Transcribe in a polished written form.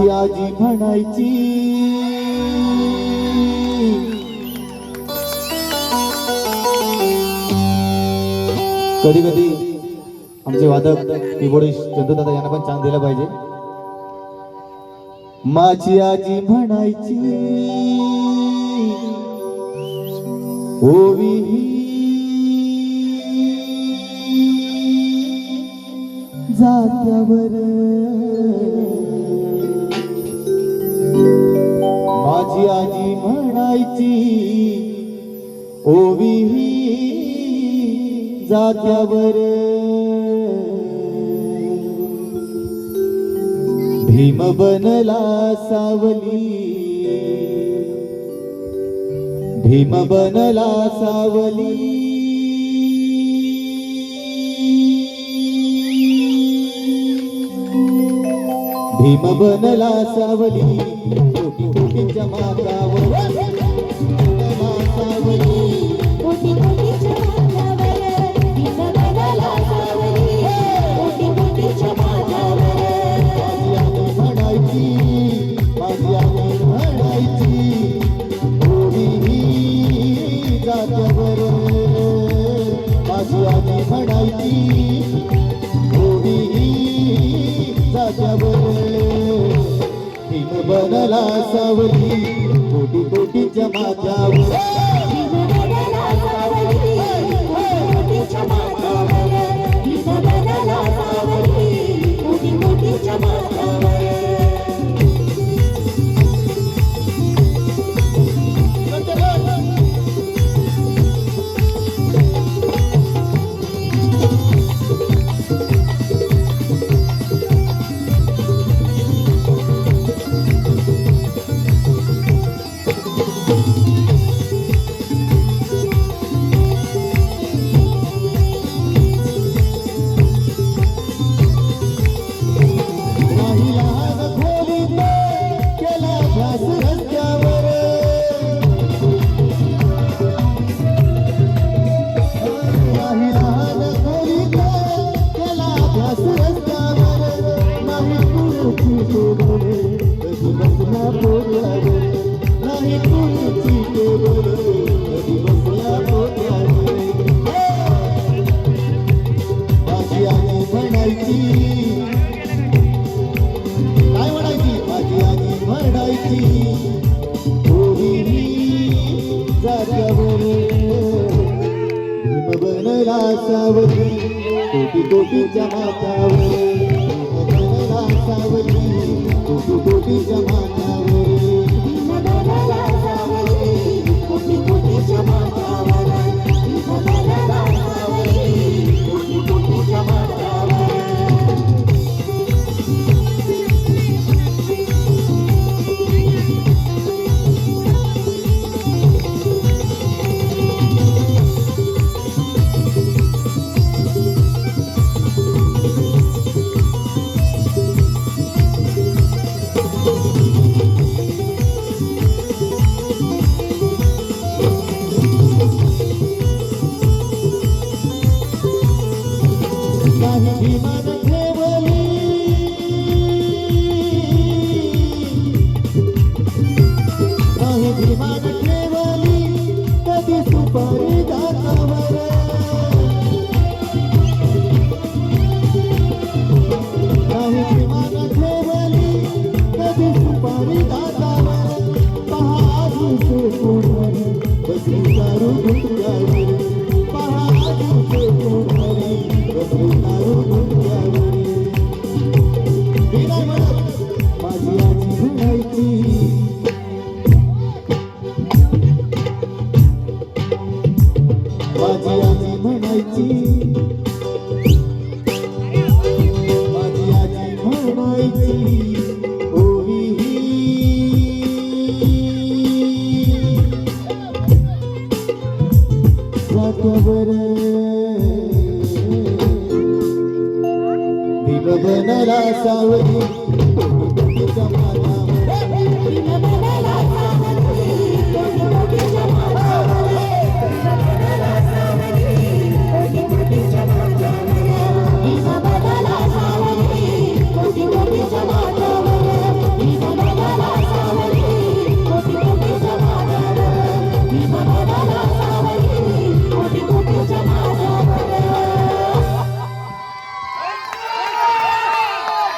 आजी म्हणायची कधी कधी आमचे वादक कीबोर्डिस्ट चंदूदादा यांना पण चान्स दिला पाहिजे। माझी आजी म्हणायची ओवी जात्यावर माझी आजी म्हणायची ओवी जात्यावर भीम बनला सावली भीम बनला सावली भीम बनला सावली कोटी कोटीच्या मागावर बनला सावली कोटी कोटीच्या मागावर भीम बनला सावली कोटी कोटीच्या मागावर माझी आजी म्हणायची ओवी जात्यावर माझी आजी म्हणायची ओवी जात्यावर भीम बनला सावली कोटी कोटीच्या माझ्यावर भीम बनला सावली कोटी कोटीच्या माझ्यावर भीम बनला सावली कोटी कोटीच्या माझ्यावर सावली कोटी कोटीच्या माथ्यावर बनला सावली कोटी कोटीच्या माथ्यावर बनला सावली कोटी कोटीच्या माथ्यावर बनला सावली कोटी कोटीच्या माथ्यावर भीम बनला सावली